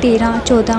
13, 14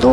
2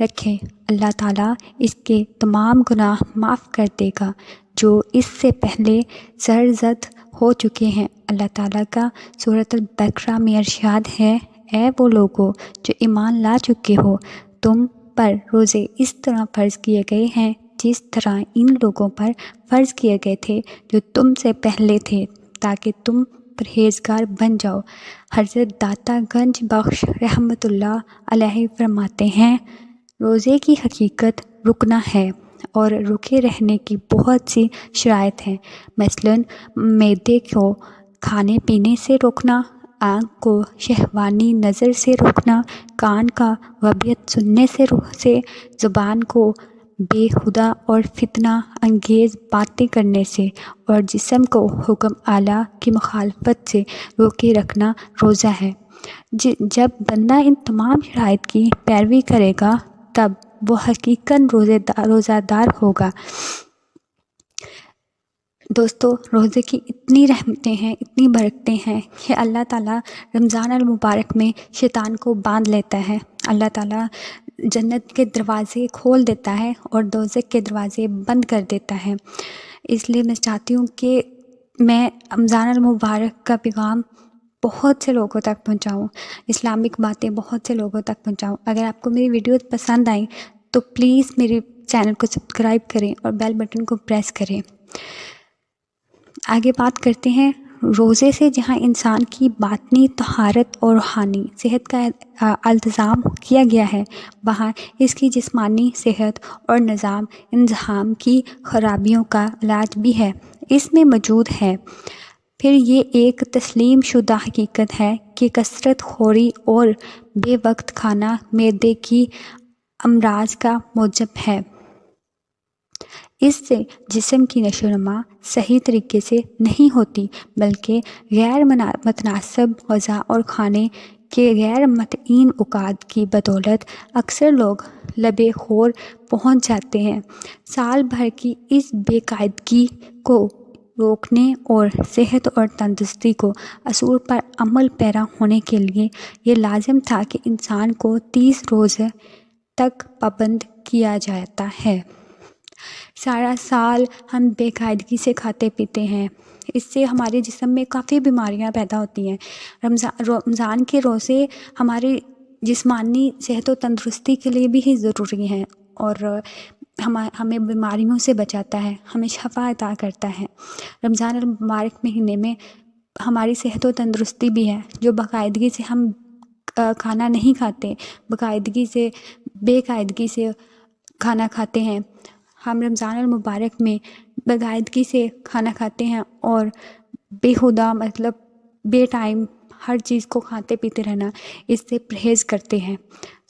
رکھیں، اللہ تعالیٰ اس کے تمام گناہ معاف کر دے گا جو اس سے پہلے سرزد ہو چکے ہیں۔ اللہ تعالیٰ کا سورۃ البقرہ میں ارشاد ہے، اے وہ لوگو جو ایمان لا چکے ہو، تم پر روزے اس طرح فرض کیے گئے ہیں جس طرح ان لوگوں پر فرض کیے گئے تھے جو تم سے پہلے تھے، تاکہ تم پرہیزگار بن جاؤ۔ حضرت داتا گنج بخش رحمۃ اللہ علیہ فرماتے ہیں، روزے کی حقیقت رکنا ہے اور رکے رہنے کی بہت سی شرائط ہیں، مثلاً معدے کو کھانے پینے سے روکنا، آنکھ کو شہوانی نظر سے روکنا، کان کا غیبت سننے سے، زبان کو بےہودہ اور فتنہ انگیز باتیں کرنے سے، اور جسم کو حکم اعلیٰ کی مخالفت سے روکے رکھنا روزہ ہے۔ جب بندہ ان تمام شرائط کی پیروی کرے گا تب وہ حقیقاً روزہ دار ہوگا۔ دوستو، روزے کی اتنی رحمتیں ہیں، اتنی برکتیں ہیں کہ اللہ تعالیٰ رمضان المبارک میں شیطان کو باندھ لیتا ہے۔ اللہ تعالیٰ جنت کے دروازے کھول دیتا ہے اور دوزخ کے دروازے بند کر دیتا ہے۔ اس لیے میں چاہتی ہوں کہ میں رمضان المبارک کا پیغام بہت سے لوگوں تک پہنچاؤں، اسلامک باتیں بہت سے لوگوں تک پہنچاؤں۔ اگر آپ کو میری ویڈیوز پسند آئیں تو پلیز میرے چینل کو سبسکرائب کریں اور بیل بٹن کو پریس کریں۔ آگے بات کرتے ہیں روزے سے جہاں انسان کی باطنی طہارت اور روحانی صحت کا التزام کیا گیا ہے، وہاں اس کی جسمانی صحت اور انضمام کی خرابیوں کا علاج بھی ہے، اس میں موجود ہے۔ پھر یہ ایک تسلیم شدہ حقیقت ہے کہ کثرت خوری اور بے وقت کھانا معدے کی امراض کا موجب ہے۔ اس سے جسم کی نشو و نما صحیح طریقے سے نہیں ہوتی، بلکہ غیر متناسب غذا اور کھانے کے غیر متعین اوقات کی بدولت اکثر لوگ لبِ خور پہنچ جاتے ہیں۔ سال بھر کی اس بے قاعدگی کو روکنے اور صحت اور تندرستی کو اصول پر عمل پیرا ہونے کے لیے یہ لازم تھا کہ انسان کو 30 روزے تک پابند کیا جاتا ہے۔ سارا سال ہم بے قاعدگی سے کھاتے پیتے ہیں، اس سے ہمارے جسم میں کافی بیماریاں پیدا ہوتی ہیں۔ رمضان کے روزے ہماری جسمانی صحت و تندرستی کے لیے بھی ہی ضروری ہیں اور ہمیں بیماریوں سے بچاتا ہے، ہمیں شفا عطا کرتا ہے۔ رمضان المبارک مہینے میں ہماری صحت و تندرستی بھی ہے، جو باقاعدگی سے ہم کھانا نہیں کھاتے، بے قاعدگی سے کھانا کھاتے ہیں۔ ہم رمضان المبارک میں باقاعدگی سے کھانا کھاتے ہیں اور بیہودہ بے ٹائم ہر چیز کو کھاتے پیتے رہنا، اس سے پرہیز کرتے ہیں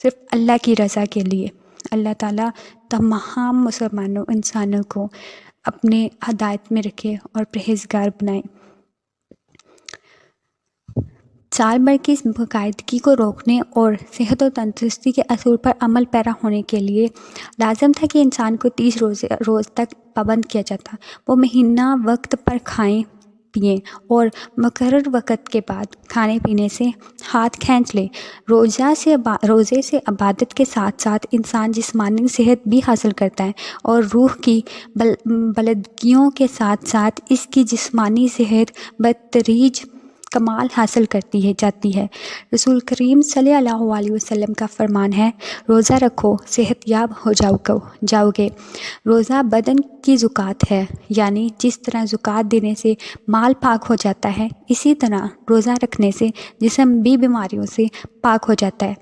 صرف اللہ کی رضا کے لیے۔ اللہ تعالیٰ تمام مسلمانوں انسانوں کو اپنے ہدایت میں رکھے اور پرہیزگار بنائے۔ سال بھر کی اس باقاعدگی کو روکنے اور صحت و تندرستی کے اصول پر عمل پیرا ہونے کے لیے لازم تھا کہ انسان کو 30 روز تک پابند کیا جاتا۔ وہ مہینہ وقت پر کھائیں پئیں اور مقرر وقت کے بعد کھانے پینے سے ہاتھ کھینچ لے۔ روزے سے عبادت کے ساتھ ساتھ انسان جسمانی صحت بھی حاصل کرتا ہے اور روح کی بلندگیوں کے ساتھ ساتھ اس کی جسمانی صحت بتدریج کمال حاصل کرتی جاتی ہے۔ رسول کریم صلی اللہ علیہ وسلم کا فرمان ہے، روزہ رکھو صحت یاب ہو جاؤ گے۔ روزہ بدن کی زکوٰۃ ہے، یعنی جس طرح زکوٰۃ دینے سے مال پاک ہو جاتا ہے، اسی طرح روزہ رکھنے سے جسم بھی بیماریوں سے پاک ہو جاتا ہے۔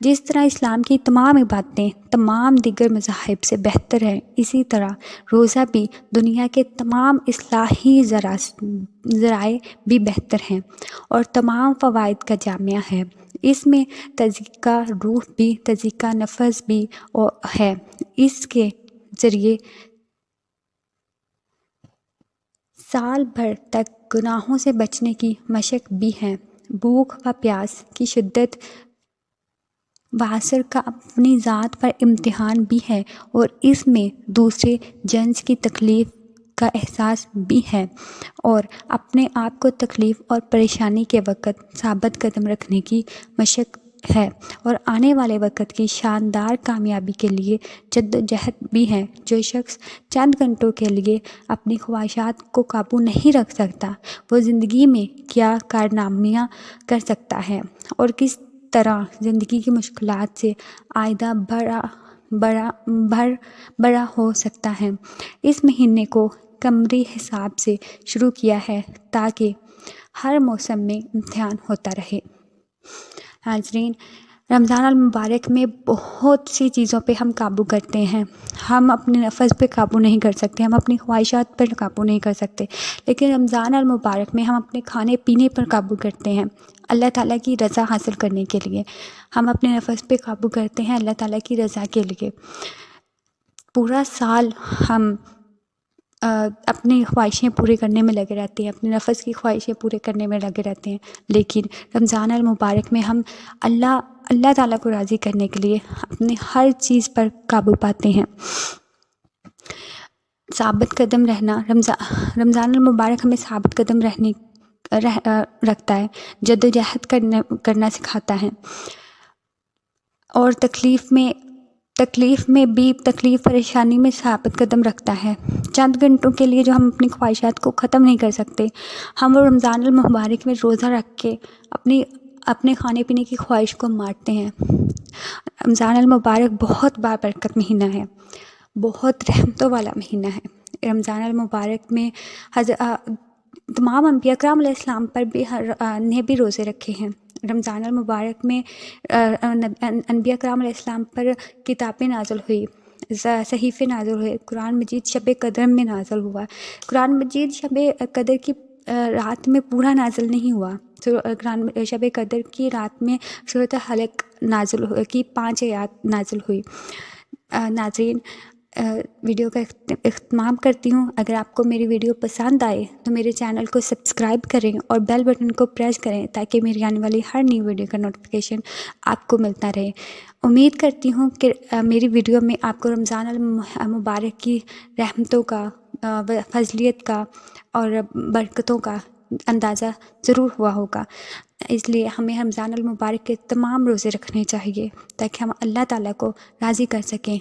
جس طرح اسلام کی تمام عبادتیں تمام دیگر مذاہب سے بہتر ہیں، اسی طرح روزہ بھی دنیا کے تمام اصلاحی ذرائع بھی بہتر ہیں اور تمام فوائد کا جامعہ ہے۔ اس میں تزکیہ روح بھی، تزکیہ نفس بھی ہے۔ اس کے ذریعے سال بھر تک گناہوں سے بچنے کی مشق بھی ہے۔ بھوک و پیاس کی شدت وعثر کا اپنی ذات پر امتحان بھی ہے اور اس میں دوسرے جنس کی تکلیف کا احساس بھی ہے، اور اپنے آپ کو تکلیف اور پریشانی کے وقت ثابت قدم رکھنے کی مشق ہے اور آنے والے وقت کی شاندار کامیابی کے لیے جدوجہد بھی ہے۔ جو شخص چند گھنٹوں کے لیے اپنی خواہشات کو قابو نہیں رکھ سکتا، وہ زندگی میں کیا کارنامیاں کر سکتا ہے اور کس طرح زندگی کی مشکلات سے آئندہ بڑا ہو سکتا ہے۔ اس مہینے کو قمری حساب سے شروع کیا ہے تاکہ ہر موسم میں امتحان ہوتا رہے۔ ناظرین، رمضان المبارک میں بہت سی چیزوں پہ ہم قابو کرتے ہیں۔ ہم اپنے نفس پہ قابو نہیں کر سکتے، ہم اپنی خواہشات پر قابو نہیں کر سکتے، لیکن رمضان المبارک میں ہم اپنے کھانے پینے پر قابو کرتے ہیں اللہ تعالیٰ کی رضا حاصل کرنے کے لیے۔ ہم اپنے نفس پہ قابو کرتے ہیں اللہ تعالیٰ کی رضا کے لیے۔ پورا سال ہم اپنی خواہشیں پورے کرنے میں لگے رہتے ہیں، اپنے نفس کی خواہشیں پورے کرنے میں لگے رہتے ہیں، لیکن رمضان المبارک میں ہم اللہ تعالیٰ کو راضی کرنے کے لیے اپنے ہر چیز پر قابو پاتے ہیں۔ ثابت قدم رہنا، رمضان المبارک ہمیں ثابت قدم رکھتا ہے، جدوجہد کرنا سکھاتا ہے، اور تکلیف پریشانی میں ثابت قدم رکھتا ہے۔ چند گھنٹوں کے لیے جو ہم اپنی خواہشات کو ختم نہیں کر سکتے، ہم وہ رمضان المبارک میں روزہ رکھ کے اپنے کھانے پینے کی خواہش کو مارتے ہیں۔ رمضان المبارک بہت بابرکت مہینہ ہے، بہت رحمتوں والا مہینہ ہے۔ رمضان المبارک میں تمام انبیاء کرام علیہ السلام پر نے بھی روزے رکھے ہیں۔ رمضان المبارک میں انبیاء کرام علیہ السلام پر کتابیں نازل ہوئی، صحیفے نازل ہوئے، قرآن مجید شب قدر میں نازل ہوا۔ قرآن مجید شب قدر کی رات میں پورا نازل نہیں ہوا، شب قدر کی رات میں سورۃ الحلق کی 5 آیات نازل ہوئی۔ ناظرین، ویڈیو کا اختتام کرتی ہوں۔ اگر آپ کو میری ویڈیو پسند آئے تو میرے چینل کو سبسکرائب کریں اور بیل بٹن کو پریس کریں تاکہ میری آنے والی ہر نئی ویڈیو کا نوٹیفیکیشن آپ کو ملتا رہے۔ امید کرتی ہوں کہ میری ویڈیو میں آپ کو رمضان المبارک کی رحمتوں کا، فضلیت کا اور برکتوں کا اندازہ ضرور ہوا ہوگا۔ اس لیے ہمیں رمضان المبارک کے تمام روزے رکھنے چاہیے تاکہ ہم اللہ تعالیٰ کو راضی کر سکیں۔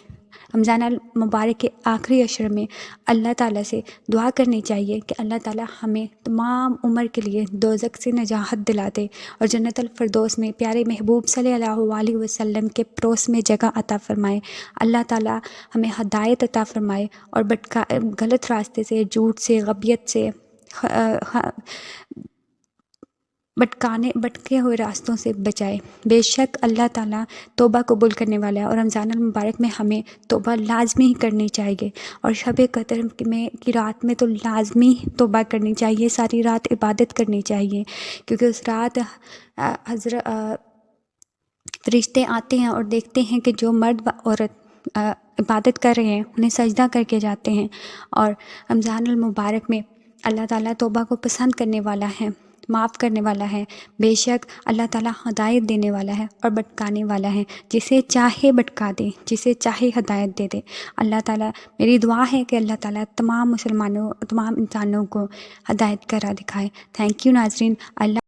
رمضان المبارک کے آخری عشر میں اللہ تعالیٰ سے دعا کرنی چاہیے کہ اللہ تعالیٰ ہمیں تمام عمر کے لیے دوزخ سے نجات دلا دے اور جنت الفردوس میں پیارے محبوب صلی اللہ علیہ وسلم کے پڑوس میں جگہ عطا فرمائے۔ اللہ تعالیٰ ہمیں ہدایت عطا فرمائے اور غلط راستے سے، جھوٹ سے، غیبت سے، بھٹکے ہوئے راستوں سے بچائے۔ بے شک اللہ تعالیٰ توبہ قبول کرنے والا ہے، اور رمضان المبارک میں ہمیں توبہ لازمی کرنی چاہیے، اور شب قدر کی رات میں تو لازمی توبہ کرنی چاہیے، ساری رات عبادت کرنی چاہیے، کیونکہ اس رات فرشتے آتے ہیں اور دیکھتے ہیں کہ جو مرد و عورت عبادت کر رہے ہیں انہیں سجدہ کر کے جاتے ہیں۔ اور رمضان المبارک میں اللہ تعالیٰ توبہ کو پسند کرنے والا ہے، معاف کرنے والا ہے۔ بے شک اللہ تعالیٰ ہدایت دینے والا ہے اور بھٹکانے والا ہے، جسے چاہے بھٹکا دے، جسے چاہے ہدایت دے دے۔ اللہ تعالیٰ، میری دعا ہے کہ اللہ تعالیٰ تمام انسانوں کو ہدایت کرا دکھائے۔ تھینک یو ناظرین۔ اللہ